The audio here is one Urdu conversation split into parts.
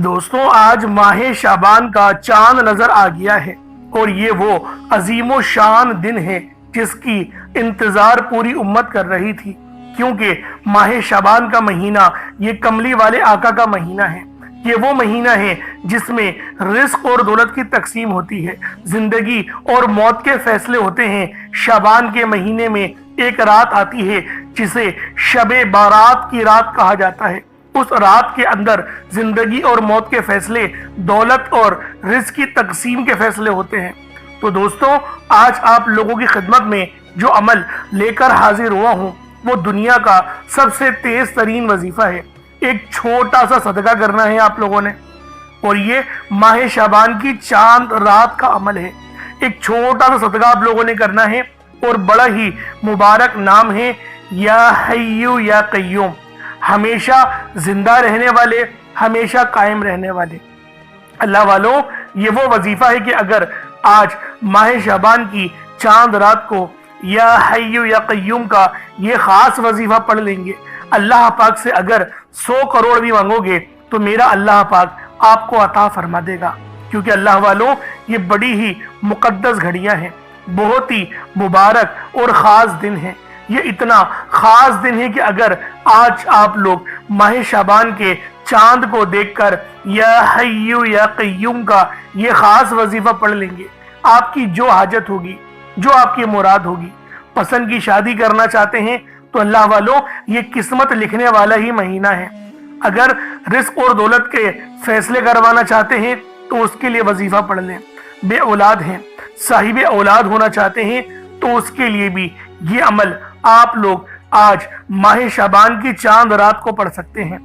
دوستوں آج ماہ شعبان کا چاند نظر آ گیا ہے اور یہ وہ عظیم و شان دن ہے جس کی انتظار پوری امت کر رہی تھی، کیونکہ ماہ شعبان کا مہینہ یہ کملی والے آقا کا مہینہ ہے۔ یہ وہ مہینہ ہے جس میں رزق اور دولت کی تقسیم ہوتی ہے، زندگی اور موت کے فیصلے ہوتے ہیں۔ شعبان کے مہینے میں ایک رات آتی ہے جسے شب بارات کی رات کہا جاتا ہے۔ اس رات کے اندر زندگی اور موت کے فیصلے، دولت اور رزق کی تقسیم کے فیصلے ہوتے ہیں۔ تو دوستوں آج آپ لوگوں کی خدمت میں جو عمل لے کر حاضر ہوا ہوں وہ دنیا کا سب سے تیز ترین وظیفہ ہے۔ ایک چھوٹا سا صدقہ کرنا ہے آپ لوگوں نے، اور یہ ماہ شعبان کی چاند رات کا عمل ہے۔ ایک چھوٹا سا صدقہ آپ لوگوں نے کرنا ہے اور بڑا ہی مبارک نام ہے یا حیو یا قیوم، ہمیشہ زندہ رہنے والے، ہمیشہ قائم رہنے والے۔ اللہ والوں یہ وہ وظیفہ ہے کہ اگر آج ماہ شعبان کی چاند رات کو یا حیو یا قیوم کا یہ خاص وظیفہ پڑھ لیں گے، اللہ پاک سے اگر 100 کروڑ بھی مانگو گے تو میرا اللہ پاک آپ کو عطا فرما دے گا، کیونکہ اللہ والوں یہ بڑی ہی مقدس گھڑیاں ہیں، بہت ہی مبارک اور خاص دن ہے۔ یہ اتنا خاص دن ہے کہ اگر آج آپ لوگ ماہ شعبان کے چاند کو دیکھ کر یا حیو یا قیوم کا یہ خاص وظیفہ پڑھ لیں گے، آپ کی جو حاجت ہوگی، جو آپ کی مراد ہوگی، پسند کی شادی کرنا چاہتے ہیں تو اللہ والوں یہ قسمت لکھنے والا ہی مہینہ ہے۔ اگر رزق اور دولت کے فیصلے کروانا چاہتے ہیں تو اس کے لیے وظیفہ پڑھ لیں۔ بے اولاد ہیں، صاحب اولاد ہونا چاہتے ہیں تو اس کے لیے بھی یہ عمل آپ لوگ آج ماہ شعبان کی چاند رات کو پڑھ سکتے ہیں۔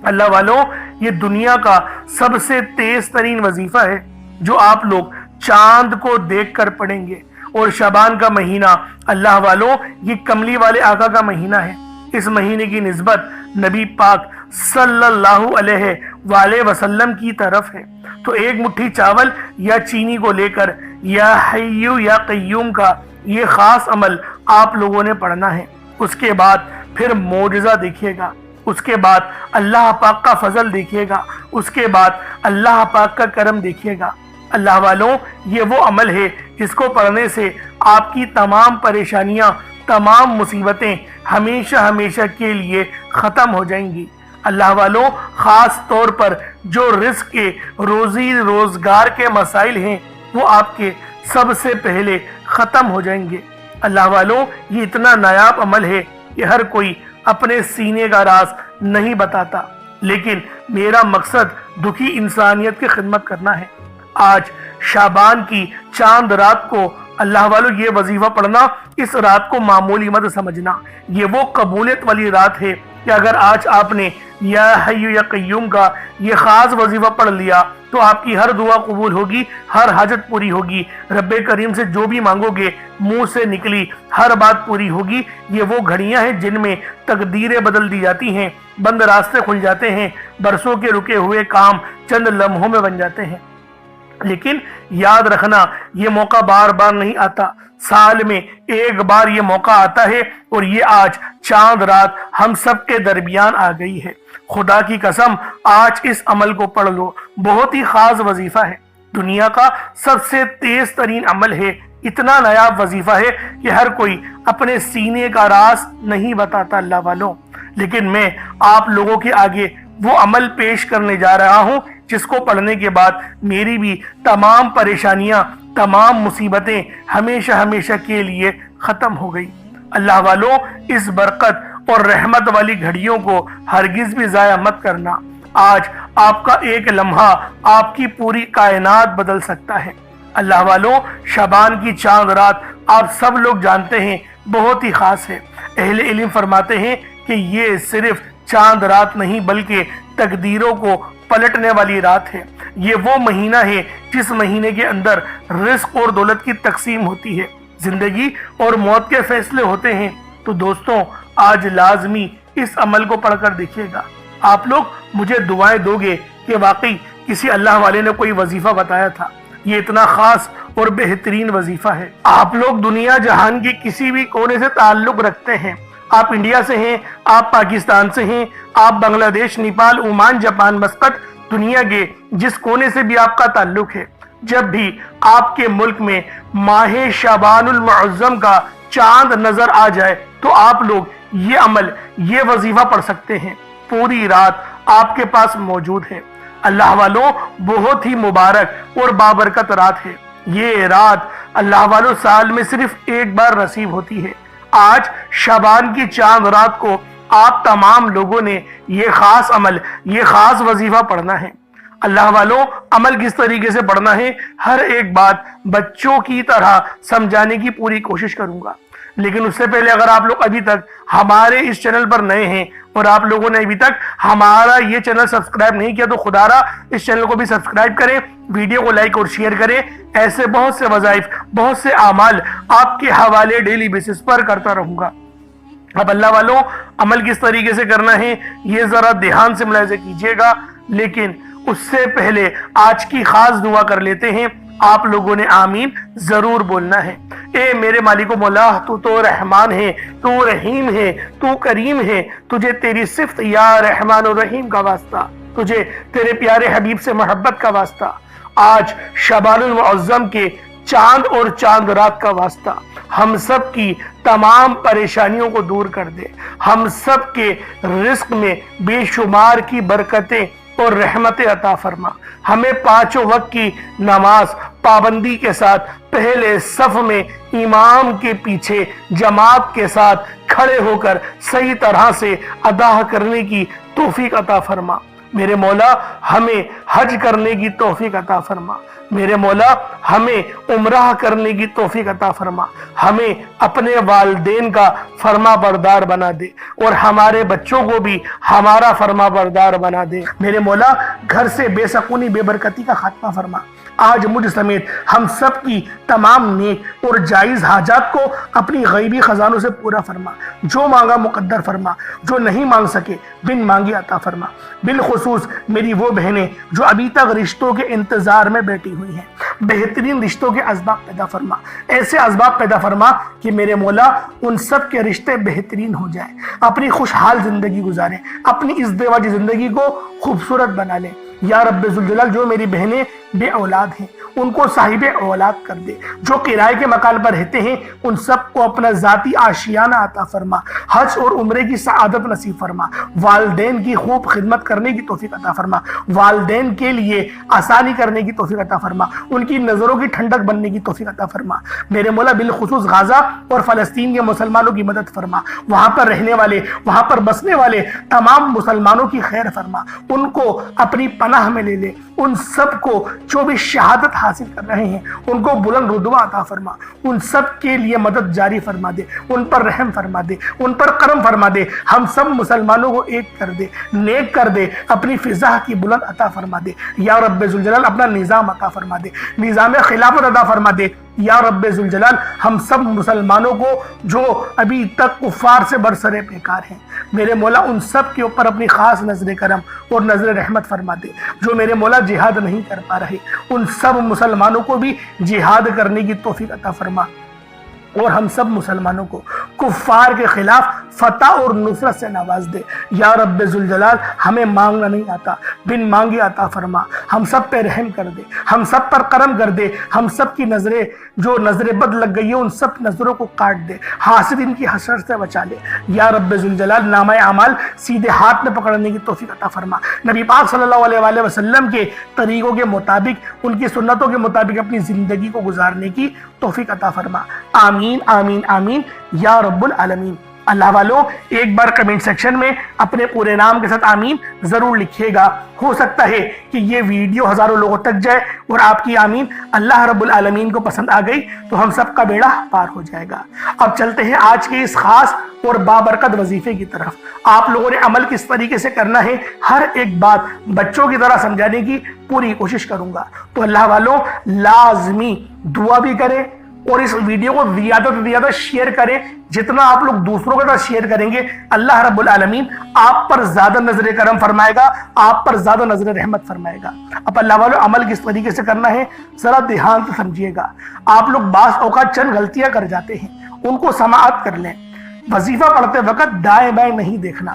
اللہ والوں یہ دنیا کا سب سے تیز ترین وظیفہ ہے جو آپ لوگ چاند کو دیکھ کر پڑھیں گے۔ اور شعبان کا مہینہ اللہ والوں یہ کملی والے آقا کا مہینہ ہے۔ اس مہینے کی نسبت نبی پاک صلی اللہ علیہ وآلہ وسلم کی طرف ہے۔ تو ایک مٹھی چاول یا چینی کو لے کر یا حیو یا قیوم کا یہ خاص عمل آپ لوگوں نے پڑھنا ہے۔ اس کے بعد پھر معجزہ دیکھیے گا، اس کے بعد اللہ پاک کا فضل دیکھیے گا، اس کے بعد اللہ پاک کا کرم دیکھیے گا۔ اللہ والوں یہ وہ عمل ہے جس کو پڑھنے سے آپ کی تمام پریشانیاں، تمام مصیبتیں ہمیشہ ہمیشہ کے لیے ختم ہو جائیں گی۔ اللہ والوں خاص طور پر جو رزق کے، روزی روزگار کے مسائل ہیں وہ آپ کے سب سے پہلے ختم ہو جائیں گے۔ اللہ والوں یہ اتنا نایاب عمل ہے کہ ہر کوئی اپنے سینے کا راز نہیں بتاتا، لیکن میرا مقصد دکھی انسانیت کی خدمت کرنا ہے۔ آج شعبان کی چاند رات کو اللہ والوں یہ وظیفہ پڑھنا، اس رات کو معمولی مت سمجھنا، یہ وہ قبولیت والی رات ہے کہ اگر آج آپ نے یا حیو یا قیوم کا یہ خاص وظیفہ پڑھ لیا تو آپ کی ہر دعا قبول ہوگی، ہر حاجت پوری ہوگی، رب کریم سے جو بھی مانگو گے منہ سے نکلی ہر بات پوری ہوگی۔ یہ وہ گھڑیاں ہیں جن میں تقدیریں بدل دی جاتی ہیں، بند راستے کھل جاتے ہیں، برسوں کے رکے ہوئے کام چند لمحوں میں بن جاتے ہیں۔ لیکن یاد رکھنا یہ موقع بار بار نہیں آتا، سال میں ایک بار یہ موقع آتا ہے، اور یہ آج چاند رات ہم سب کے درمیان آ گئی ہے۔ خدا کی قسم آج اس عمل کو پڑھ لو، بہت ہی خاص وظیفہ ہے، دنیا کا سب سے تیز ترین عمل ہے، اتنا نایاب وظیفہ ہے کہ ہر کوئی اپنے سینے کا راز نہیں بتاتا اللہ والوں۔ لیکن میں آپ لوگوں کے آگے وہ عمل پیش کرنے جا رہا ہوں جس کو پڑھنے کے بعد میری بھی تمام پریشانیاں، تمام مصیبتیں ہمیشہ ہمیشہ کے لیے ختم ہو گئی۔ اللہ والوں اس برکت اور رحمت والی گھڑیوں کو ہرگز بھی ضائع مت کرنا۔ آج آپ کا ایک لمحہ آپ کی پوری کائنات بدل سکتا ہے۔ اللہ والوں شعبان کی چاند رات آپ سب لوگ جانتے ہیں بہت ہی خاص ہے۔ اہل علم فرماتے ہیں کہ یہ صرف چاند رات نہیں بلکہ تقدیروں کو پلٹنے والی رات ہے۔ یہ وہ مہینہ ہے جس مہینے کے اندر رزق اور دولت کی تقسیم ہوتی ہے، زندگی اور موت کے فیصلے ہوتے ہیں۔ تو دوستوں آج لازمی اس عمل کو پڑھ کر دیکھیے گا، آپ لوگ مجھے دعائیں دو گے کہ واقعی کسی اللہ والے نے کوئی وظیفہ بتایا تھا، یہ اتنا خاص اور بہترین وظیفہ ہے۔ آپ لوگ دنیا جہان کے کسی بھی کونے سے تعلق رکھتے ہیں، آپ انڈیا سے ہیں، آپ پاکستان سے ہیں، آپ بنگلہ دیش، نیپال، عمان، جاپان، مسقط، دنیا کے جس کونے سے بھی آپ کا تعلق ہے، جب بھی آپ کے ملک میں ماہ شعبان المعظم کا چاند نظر آ جائے تو آپ لوگ یہ عمل، یہ وظیفہ پڑھ سکتے ہیں۔ پوری رات آپ کے پاس موجود ہے۔ اللہ والوں، بہت ہی مبارک اور بابرکت رات ہے۔ یہ رات اللہ والوں سال میں صرف ایک بار نصیب ہوتی ہے۔ آج شعبان کی چاند رات کو آپ تمام لوگوں نے یہ خاص عمل، یہ خاص وظیفہ پڑھنا ہے۔ اللہ والوں، عمل کس طریقے سے پڑھنا ہے، ہر ایک بات بچوں کی طرح سمجھانے کی پوری کوشش کروں گا۔ لیکن اس سے پہلے اگر آپ لوگ ابھی تک ہمارے اس چینل پر نئے ہیں اور آپ لوگوں نے ابھی تک ہمارا یہ چینل سبسکرائب نہیں کیا تو خدا را اس چینل کو بھی سبسکرائب کریں، ویڈیو کو لائک اور شیئر کریں۔ ایسے بہت سے وظائف، بہت سے اعمال آپ کے حوالے ڈیلی بیسس پر کرتا رہوں گا۔ اب اللہ والوں، عمل کس طریقے سے کرنا ہے یہ ذرا دھیان سے ملاحظہ کیجیے گا، لیکن اس سے پہلے آج کی خاص دعا کر لیتے ہیں۔ آپ لوگوں نے آمین ضرور بولنا ہے۔ اے میرے مالک و مولا، تو رحمان ہے، تو رحیم ہے، تو کریم ہے، تجھے تیری صفت یا رحمان و رحیم کا واسطہ، تجھے تیرے پیارے حبیب سے محبت کا واسطہ، آج شعبان المعظم کے چاند اور چاند رات کا واسطہ، ہم سب کی تمام پریشانیوں کو دور کر دے، ہم سب کے رزق میں بے شمار کی برکتیں اور رحمتیں عطا فرما، ہمیں پانچوں وقت کی نماز پابندی کے ساتھ پہلے صف میں امام کے پیچھے جماعت کے ساتھ کھڑے ہو کر صحیح طرح سے ادا کرنے کی توفیق عطا فرما۔ میرے مولا، ہمیں حج کرنے کی توفیق عطا فرما۔ میرے مولا، ہمیں عمرہ کرنے کی توفیق عطا فرما، ہمیں اپنے والدین کا فرما بردار بنا دے اور ہمارے بچوں کو بھی ہمارا فرما بردار بنا دے۔ میرے مولا، گھر سے بے سکونی، بے برکتی کا خاتمہ فرما۔ آج مجھ سمیت ہم سب کی تمام نیک اور جائز حاجات کو اپنی غیبی خزانوں سے پورا فرما۔ جو مانگا مقدر فرما، جو نہیں مانگ سکے بن مانگی عطا فرما۔ بالخصوص میری وہ بہنیں جو ابھی تک رشتوں کے انتظار میں بیٹھی ہوئی ہیں، بہترین رشتوں کے اسباب پیدا فرما، ایسے اسباب پیدا فرما کہ میرے مولا ان سب کے رشتے بہترین ہو جائیں، اپنی خوشحال زندگی گزاریں، اپنی ازدواجی زندگی کو خوبصورت بنا لیں۔ یا رب ذوالجلال، جو میری بہنیں بے اولاد ہیں ان کو صاحب اولاد کر دے، جو کرائے کے مکان پر رہتے ہیں ان سب کو اپنا ذاتی آشیانہ عطا فرما، حج اور عمرے کی سعادت نصیب فرما، والدین کی خوب خدمت کرنے کی توفیق عطا فرما، والدین کے لیے آسانی کرنے کی توفیق عطا فرما، ان کی نظروں کی ٹھنڈک بننے کی توفیق عطا فرما۔ میرے مولا، بالخصوص غزہ اور فلسطین کے مسلمانوں کی مدد فرما، وہاں پر رہنے والے، وہاں پر بسنے والے تمام مسلمانوں کی خیر فرما، ان کو اپنی پناہ میں لے لے، ان سب کو جو بھی شہادت حاصل کر رہے ہیں ان کو بلند رتبہ عطا فرما، ان سب کے لیے مدد جاری فرما دے، ان پر رحم فرما دے، ان پر کرم فرما دے، ہم سب مسلمانوں کو ایک کر دے، نیک کر دے، اپنی فضا کی بلند عطا فرما دے۔ یا رب ذوالجلال، اپنا نظام عطا فرما دے، نظام خلافت عطا فرما دے۔ یا رب ذوالجلال، ہم سب مسلمانوں کو جو ابھی تک کفار سے برسرے پیکار ہیں، میرے مولا ان سب کے اوپر اپنی خاص نظر کرم اور نظر رحمت فرما دے۔ جو میرے مولا جہاد نہیں کر پا رہے ان سب مسلمانوں کو بھی جہاد کرنے کی توفیق عطا فرما، اور ہم سب مسلمانوں کو کفار کے خلاف فتح اور نصرت سے نواز دے۔ یا رب ذوالجلال، ہمیں مانگنا نہیں آتا، بن مانگے عطا فرما، ہم سب پہ رحم کر دے، ہم سب پر کرم کر دے، ہم سب کی نظریں جو نظر بد لگ گئی ہے ان سب نظروں کو کاٹ دے، حاسدین کی حسرت سے بچا لے۔ یا رب ذوالجلال، نامہ اعمال سیدھے ہاتھ میں پکڑنے کی توفیق عطا فرما، نبی پاک صلی اللہ علیہ وآلہ وسلم کے طریقوں کے مطابق، ان کی سنتوں کے مطابق اپنی زندگی کو گزارنے کی توفیق عطا فرما۔ آمین آمین آمین یا رب العالمین۔ اللہ والوں، ایک بار کمنٹ سیکشن میں اپنے پورے نام کے ساتھ آمین ضرور لکھیے گا۔ ہو سکتا ہے کہ یہ ویڈیو ہزاروں لوگوں تک جائے اور آپ کی آمین اللہ رب العالمین کو پسند آ گئی تو ہم سب کا بیڑا پار ہو جائے گا۔ اب چلتے ہیں آج کے اس خاص اور بابرکت وظیفے کی طرف۔ آپ لوگوں نے عمل کس طریقے سے کرنا ہے ہر ایک بات بچوں کی طرح سمجھانے کی پوری کوشش کروں گا۔ تو اللہ والوں، لازمی دعا بھی کریں اور اس ویڈیو کو زیادہ سے زیادہ شیئر کریں۔ جتنا آپ لوگ دوسروں کے ساتھ شیئر کریں گے اللہ رب العالمین آپ پر زیادہ نظر کرم فرمائے گا، آپ پر زیادہ نظر رحمت فرمائے گا۔ اب اللہ والوں، عمل کس طریقے سے کرنا ہے ذرا دھیان سے سمجھیے گا۔ آپ لوگ بعض اوقات چند غلطیاں کر جاتے ہیں، ان کو سماعت کر لیں۔ وظیفہ پڑھتے وقت دائیں بائیں نہیں دیکھنا،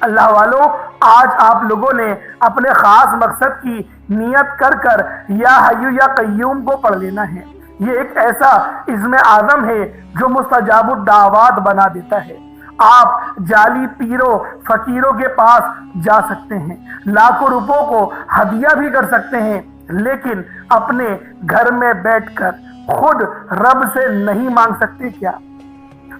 اللہ والوں، آج آپ لوگوں نے اپنے خاص مقصد کی نیت کر کر یا حی یا قیوم کو پڑھ لینا ہے۔ یہ ایک ایسا عزم اعظم ہے جو مستجاب الدعوات بنا دیتا ہے۔ آپ جعلی پیروں فقیروں کے پاس جا سکتے ہیں، لاکھوں روپوں کو ہدیہ بھی کر سکتے ہیں، لیکن اپنے گھر میں بیٹھ کر خود رب سے نہیں مانگ سکتے کیا؟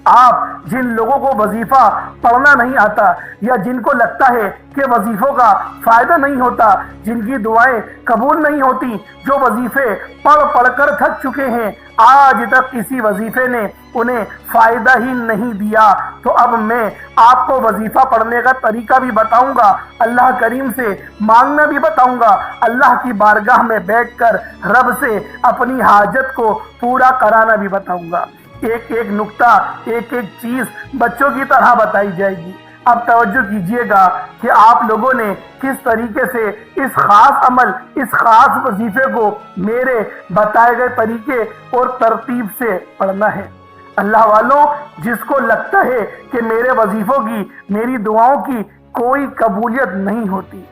آپ جن لوگوں کو وظیفہ پڑھنا نہیں آتا یا جن کو لگتا ہے کہ وظیفوں کا فائدہ نہیں ہوتا، جن کی دعائیں قبول نہیں ہوتی، جو وظیفے پڑھ پڑھ کر تھک چکے ہیں، آج تک کسی وظیفے نے انہیں فائدہ ہی نہیں دیا، تو اب میں آپ کو وظیفہ پڑھنے کا طریقہ بھی بتاؤں گا، اللہ کریم سے مانگنا بھی بتاؤں گا، اللہ کی بارگاہ میں بیٹھ کر رب سے اپنی حاجت کو پورا کرانا بھی بتاؤں گا۔ ایک ایک نقطہ، ایک ایک چیز بچوں کی طرح بتائی جائے گی۔ اب توجہ کیجئے گا کہ آپ لوگوں نے کس طریقے سے اس خاص عمل، اس خاص وظیفے کو میرے بتائے گئے طریقے اور ترتیب سے پڑھنا ہے۔ اللہ والوں، جس کو لگتا ہے کہ میرے وظیفوں کی، میری دعاؤں کی کوئی قبولیت نہیں ہوتی،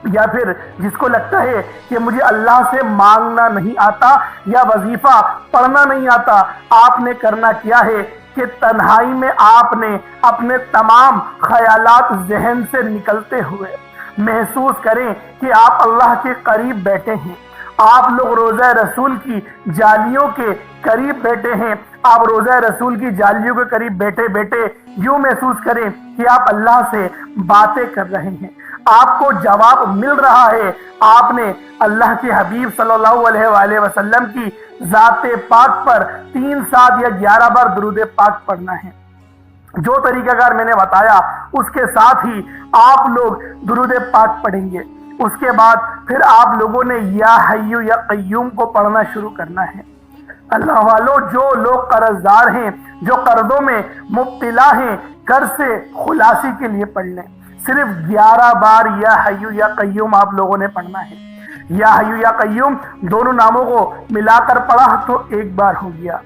یا پھر جس کو لگتا ہے کہ مجھے اللہ سے مانگنا نہیں آتا یا وظیفہ پڑھنا نہیں آتا، آپ نے کرنا کیا ہے کہ تنہائی میں آپ نے اپنے تمام خیالات ذہن سے نکلتے ہوئے محسوس کریں کہ آپ اللہ کے قریب بیٹھے ہیں، آپ لوگ روضہ رسول کی جالیوں کے قریب بیٹھے ہیں، آپ روضہ رسول کی جالیوں کے قریب بیٹھے بیٹھے یوں محسوس کریں کہ آپ اللہ سے باتیں کر رہے ہیں، آپ کو جواب مل رہا ہے۔ آپ نے اللہ کے حبیب صلی اللہ علیہ وآلہ وسلم کی ذات پاک پر 3 7 یا 11 بار درود پاک پڑھنا ہے۔ جو طریقہ کار میں نے بتایا اس کے ساتھ ہی آپ لوگ درود پاک پڑھیں گے۔ اس کے بعد پھر آپ لوگوں نے یا حی یا قیوم کو پڑھنا شروع کرنا ہے۔ اللہ والوں، جو لوگ قرض دار ہیں، جو قرضوں میں مبتلا ہیں، قرض سے خلاصی کے لیے پڑھ لیں۔ صرف 11 بار یا حی یا قیوم آپ لوگوں نے پڑھنا ہے۔ یا حی یا قیوم دونوں ناموں کو ملا کر پڑھا تو 1 بار ہو گیا،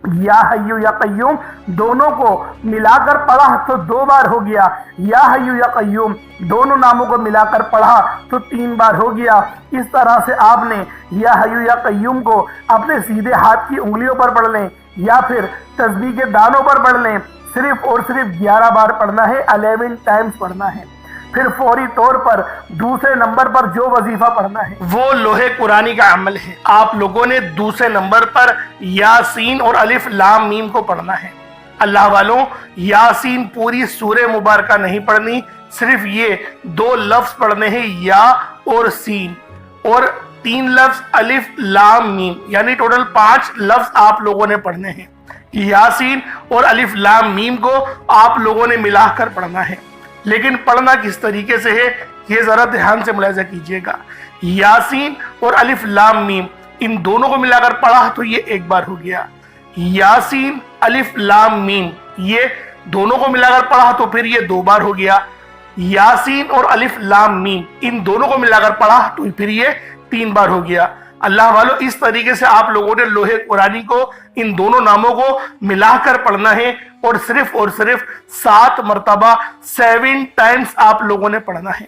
یا حی یا قیوم دونوں کو ملا کر پڑھا تو 2 بار ہو گیا، یا حی یا قیوم دونوں ناموں کو ملا کر پڑھا تو 3 بار ہو گیا۔ اس طرح سے آپ نے یا حی یا قیوم کو اپنے سیدھے ہاتھ کی انگلیوں پر پڑھ لیں یا پھر تسبیح کے دانوں پر پڑھ لیں، صرف اور صرف 11 بار پڑھنا ہے، 11 ٹائمز پڑھنا ہے۔ پھر فوری طور پر دوسرے نمبر پر جو وظیفہ پڑھنا ہے وہ لوح قرآنی کا عمل ہے۔ آپ لوگوں نے دوسرے نمبر پر یاسین اور الف لام میم کو پڑھنا ہے۔ اللہ والوں، یاسین پوری سورہ مبارکہ نہیں پڑھنی، صرف یہ 2 لفظ پڑھنے ہیں، یا اور سین، اور 3 لفظ الف لام میم، یعنی ٹوٹل 5 لفظ آپ لوگوں نے پڑھنے ہیں۔ یاسین اور الف لام میم کو آپ لوگوں نے ملا کر پڑھنا ہے، لیکن پڑھنا کس طریقے سے ہے یہ ذرا دھیان سے ملاحظہ کیجئے گا۔ یاسین اور الف لام میم ان دونوں کو ملا کر پڑھا تو یہ 1 بار ہو گیا، یاسین الف لام میم یہ دونوں کو ملا کر پڑھا تو پھر یہ 2 بار ہو گیا، یاسین اور الف لام میم ان دونوں کو ملا کر پڑھا تو پھر یہ 3 بار ہو گیا۔ اللہ والوں، اس طریقے سے آپ لوگوں نے لوح قرآنی کو ان دونوں ناموں کو ملا کر پڑھنا ہے، اور صرف 7 مرتبہ 7 ٹائمز آپ لوگوں نے پڑھنا ہے۔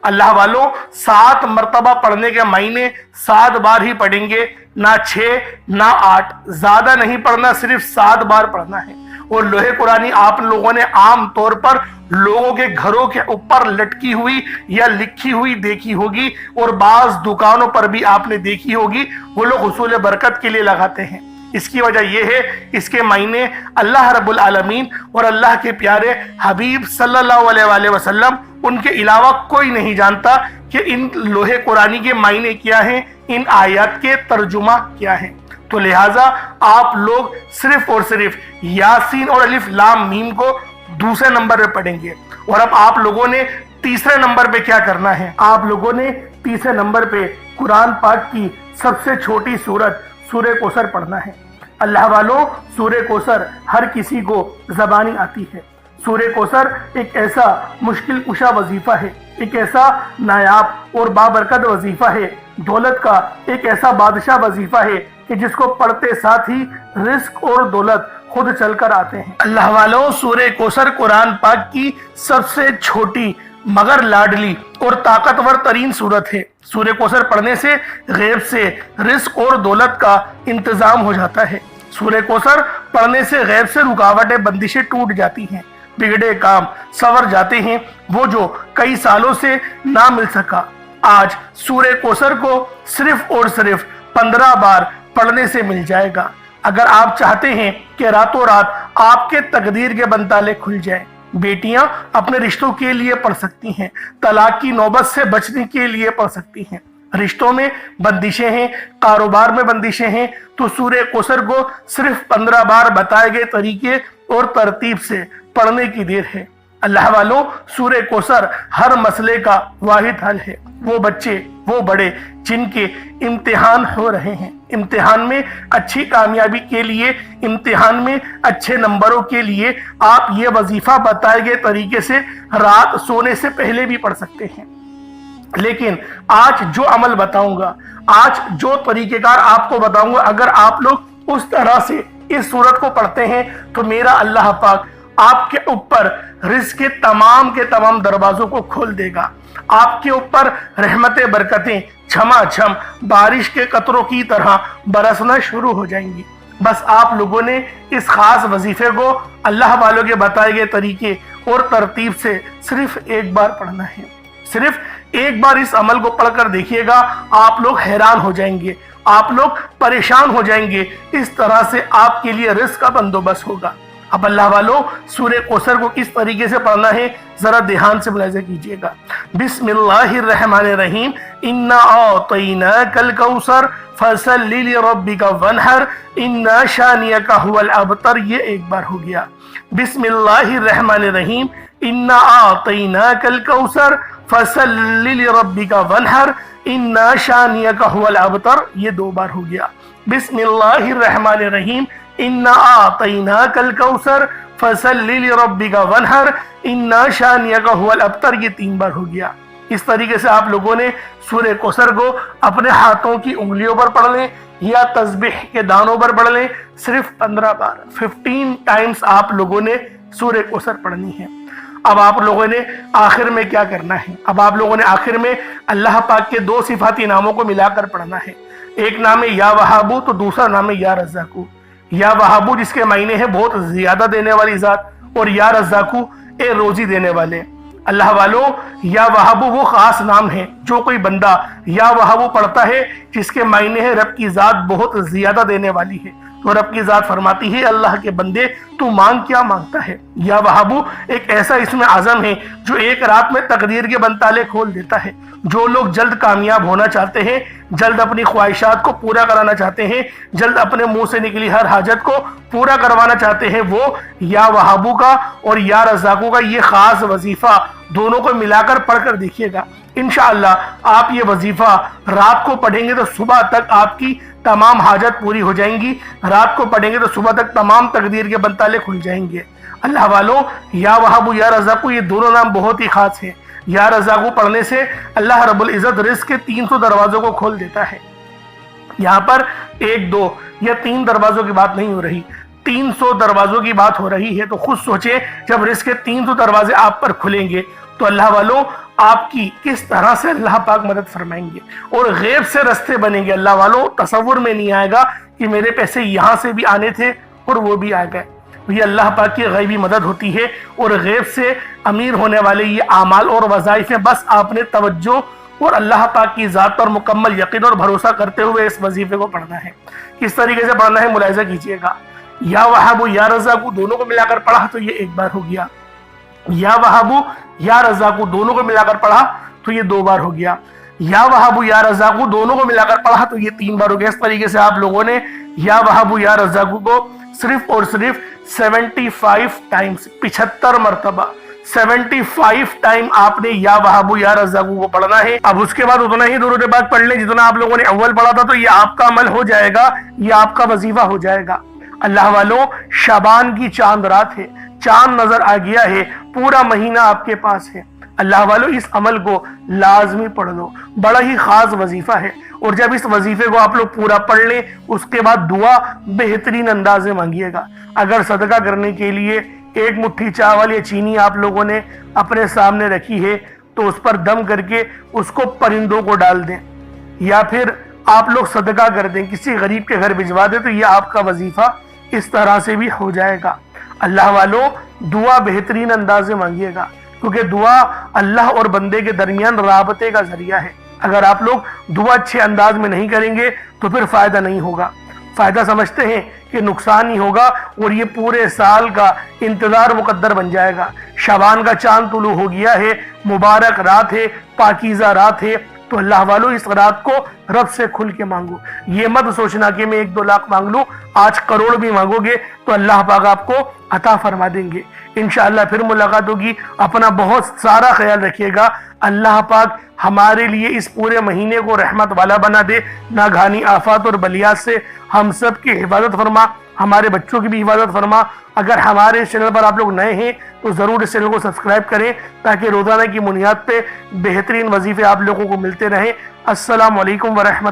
اللہ والوں، 7 مرتبہ پڑھنے کے معنی 7 بار ہی پڑھیں گے، نہ 6 نہ 8، زیادہ نہیں پڑھنا، صرف 7 بار پڑھنا ہے۔ اور لوح قرآنی آپ لوگوں نے عام طور پر لوگوں کے گھروں کے اوپر لٹکی ہوئی یا لکھی ہوئی دیکھی ہوگی، اور بعض دکانوں پر بھی آپ نے دیکھی ہوگی، وہ لوگ حصول برکت کے لیے لگاتے ہیں۔ اس کی وجہ یہ ہے، اس کے معنی اللہ رب العالمین اور اللہ کے پیارے حبیب صلی اللہ علیہ وآلہ وسلم ان کے علاوہ کوئی نہیں جانتا کہ ان لوح قرآنی کے معنی کیا ہیں، ان آیات کے ترجمہ کیا ہیں۔ تو لہٰذا آپ لوگ صرف اور صرف یاسین اور الف لام میم کو دوسرے نمبر پہ پڑھیں گے۔ اور اب آپ لوگوں نے تیسرے نمبر پہ کیا کرنا ہے؟ آپ لوگوں نے تیسرے نمبر پہ قرآن پاک کی سب سے چھوٹی سورت سورہ کوثر پڑھنا ہے۔ اللہ والوں، سورہ کوثر ہر کسی کو زبانی آتی ہے۔ سورہ کوثر ایک ایسا مشکل کشا وظیفہ ہے، ایک ایسا نایاب اور بابرکت وظیفہ ہے، دولت کا ایک ایسا بادشاہ وظیفہ ہے کہ جس کو پڑھتے ساتھ ہی رزق اور دولت خود چل کر آتے ہیں۔ اللہ والوں، سورہ کوثر قرآن پاک کی سب سے چھوٹی مگر لاڈلی اور طاقتور ترین سورت ہے۔ سورہ کوثر پڑھنے سے غیب سے رزق اور دولت کا انتظام ہو جاتا ہے۔ سورہ کوثر پڑھنے سے غیب سے رکاوٹیں بندشیں ٹوٹ جاتی ہیں، بگڑے کام سنور جاتے ہیں، وہ جو کئی سالوں سے نہ مل سکا آج سورہ کوثر کو صرف اور صرف 15 بار پڑھنے سے مل جائے گا۔ اگر آپ چاہتے ہیں کہ راتوں رات آپ کے تقدیر کے بنتالے کھل جائیں، بیٹیاں اپنے رشتوں کے لیے پڑھ سکتی ہیں، طلاق کی نوبت سے بچنے کے لیے پڑھ سکتی ہیں، رشتوں میں بندشیں ہیں، کاروبار میں بندشیں ہیں، تو سورہ کوثر کو صرف 15 بار بتائے گئے طریقے اور ترتیب سے پڑھنے کی دیر ہے۔ اللہ والوں، سورہ کوثر ہر مسئلے کا واحد حل ہے۔ وہ بچے، وہ بڑے جن کے امتحان ہو رہے ہیں، امتحان میں اچھی کامیابی کے لیے، امتحان میں اچھے نمبروں کے لیے آپ یہ وظیفہ بتائے گئے طریقے سے رات سونے سے پہلے بھی پڑھ سکتے ہیں۔ لیکن آج جو عمل بتاؤں گا، آج جو طریقہ کار آپ کو بتاؤں گا، اگر آپ لوگ اس طرح سے اس سورت کو پڑھتے ہیں تو میرا اللہ پاک آپ کے اوپر رزق کے تمام دروازوں کو کھول دے گا۔ آپ کے اوپر رحمتیں، برکتیں جھما جھم بارش کے قطروں کی طرح برسنا شروع ہو جائیں گی۔ بس آپ لوگوں نے اس خاص وظیفے کو اللہ والوں کے بتائے گئے طریقے اور ترتیب سے صرف ایک بار پڑھنا ہے۔ صرف ایک بار اس عمل کو پڑھ کر دیکھیے گا، آپ لوگ حیران ہو جائیں گے، آپ لوگ پریشان ہو جائیں گے، اس طرح سے آپ کے لیے رزق کا بندوبست ہوگا۔ اب اللہ والوں، سورہ کوثر کو کس طریقے سے پڑھنا ہے ذرا دھیان سے ملاحظہ کیجئے گا۔ بسم اللہ الرحمن الرحیم، انا اعطیناک الکوثر فصل لربک وانحر ان شانئک هو الابتر، یہ ایک بار ہو گیا۔ بسم اللہ الرحمن الرحیم، انا اعطیناک الکوثر فصل لربک وانحر ان شانئک هو الابتر، یہ دو بار ہو گیا۔ بسم اللہ الرحمن الرحیم، انا اعطیناک الکوثر فصل لربک وانحر ان شانئک هو الابتر، یہ 3 بار ہو گیا۔ اس طریقے سے آپ لوگوں نے سورہ کوثر کو اپنے ہاتھوں کی انگلیوں پر پڑھ لیں یا تسبیح کے دانوں پر پڑھ لیں، صرف 15 بار 15 ٹائمز آپ لوگوں نے سورہ کوثر پڑھنی ہے۔ اب آپ لوگوں نے آخر میں کیا کرنا ہے؟ اب آپ لوگوں نے آخر میں اللہ پاک کے 2 صفاتی ناموں کو ملا کر پڑھنا ہے۔ ایک نام ہے یا وہابو، تو دوسرا نام ہے یا رزاقو۔ یا وہابو جس کے معنی ہے بہت زیادہ دینے والی ذات، اور یا رزاقو اے روزی دینے والے۔ اللہ والوں، یا وہابو وہ خاص نام ہے، جو کوئی بندہ یا وہابو پڑھتا ہے جس کے معنی ہے رب کی ذات بہت زیادہ دینے والی ہے، تو رب کی ذات فرماتی ہے اللہ کے بندے تو مانگ کیا مانگتا ہے۔ یا وہابو ایک ایسا اسم اعظم ہے جو ایک رات میں تقدیر کے بنتالے کھول دیتا ہے۔ جو لوگ جلد کامیاب ہونا چاہتے ہیں، جلد اپنی خواہشات کو پورا کرانا چاہتے ہیں، جلد اپنے منہ سے نکلی ہر حاجت کو پورا کروانا چاہتے ہیں، وہ یا وہابو کا اور یا رزاقو کا یہ خاص وظیفہ دونوں کو ملا کر پڑھ کر دیکھیے گا۔ انشاءاللہ آپ یہ وظیفہ رات کو پڑھیں گے تو صبح تک آپ کی تمام حاجت پوری ہو جائیں گی، رات کو پڑھیں گے تو صبح تک تمام تقدیر کے بنتالے کھل جائیں گے۔ اللہ والوں، یا وہابو یا رزاقو یہ دونوں نام بہت ہی خاص ہیں۔ یا رزاقو پڑھنے سے اللہ رب العزت رزق کے 300 دروازوں کو کھول دیتا ہے۔ یہاں پر 1 2 یا 3 دروازوں کی بات نہیں ہو رہی، 300 دروازوں کی بات ہو رہی ہے۔ تو خود سوچیں جب رزق کے 300 دروازے آپ پر کھلیں گے تو اللہ والوں آپ کی کس طرح سے اللہ پاک مدد فرمائیں گے، اور غیب سے رستے بنیں گے۔ اللہ والوں تصور میں نہیں آئے گا کہ میرے پیسے یہاں سے بھی آنے تھے اور وہ بھی آ گئے۔ یہ اللہ پاک کی غیبی مدد ہوتی ہے، اور غیب سے امیر ہونے والے یہ اعمال اور وظائف ہیں۔ بس آپ نے توجہ اور اللہ پاک کی ذات پر مکمل یقین اور بھروسہ کرتے ہوئے اس وظیفے کو پڑھنا ہے۔ کس طریقے سے پڑھنا ہے ملاحظہ کیجئے گا۔ یا وہابو یا رزاقو دونوں کو ملا کر پڑھا تو یہ 1 بار ہو گیا۔ یا وہابو یا رزاقو دونوں کو ملا کر پڑھا تو یہ 2 بار ہو گیا۔ یا وہابو یا رزاقو دونوں کو ملا کر پڑھا تو یہ 3 بار ہو گیا۔ اس طریقے سے آپ لوگوں نے یا وہابو یا رزاقو کو صرف اور صرف 75 ٹائمز 75 مرتبہ 75 ٹائم آپ نے یا وہابو یا رزاقو کو پڑھنا ہے۔ اب اس کے بعد اتنا ہی درود پاک پڑھ لیں جتنا آپ لوگوں نے اول پڑھا تھا، تو یہ آپ کا عمل ہو جائے گا، یہ آپ کا وظیفہ ہو جائے گا۔ اللہ والوں، شعبان کی چاند رات ہے، چاند نظر آ گیا ہے، پورا مہینہ آپ کے پاس ہے۔ اللہ والو اس عمل کو لازمی پڑھ لو، بڑا ہی خاص وظیفہ ہے، اور جب اس وظیفے کو آپ لوگ پورا پڑھ لیں اس کے بعد دعا بہترین انداز میں مانگیے گا۔ اگر صدقہ کرنے کے لیے ایک مٹھی چاول یا چینی آپ لوگوں نے اپنے سامنے رکھی ہے تو اس پر دم کر کے اس کو پرندوں کو ڈال دیں، یا پھر آپ لوگ صدقہ کر دیں، کسی غریب کے گھر بھجوا دیں، تو یہ آپ کا وظیفہ اس طرح سے بھی ہو جائے گا۔ اللہ والو دعا بہترین انداز میں مانگیے گا، کیونکہ دعا اللہ اور بندے کے درمیان رابطے کا ذریعہ ہے۔ اگر آپ لوگ دعا اچھے انداز میں نہیں کریں گے تو پھر فائدہ نہیں ہوگا، فائدہ سمجھتے ہیں کہ نقصان ہی ہوگا، اور یہ پورے سال کا انتظار مقدر بن جائے گا۔ شعبان کا چاند طلوع ہو گیا ہے، مبارک رات ہے، پاکیزہ رات ہے، تو اللہ والو اس رات کو رب سے کھل کے مانگو۔ یہ مت سوچنا کہ میں 1-2 لاکھ مانگ لوں، آج کروڑ بھی مانگو گے تو اللہ پاک آپ کو عطا فرما دیں گے۔ انشاءاللہ پھر ملاقات ہوگی، اپنا بہت سارا خیال رکھیے گا۔ اللہ پاک ہمارے لیے اس پورے مہینے کو رحمت والا بنا دے، ناگہانی آفات اور بلیات سے ہم سب کی حفاظت فرما، ہمارے بچوں کی بھی حفاظت فرما۔ اگر ہمارے اس چینل پر آپ لوگ نئے ہیں تو ضرور اس چینل کو سبسکرائب کریں تاکہ روزانہ کی بنیاد پہ بہترین وظیفے آپ لوگوں کو ملتے رہیں۔ السلام علیکم ورحمۃ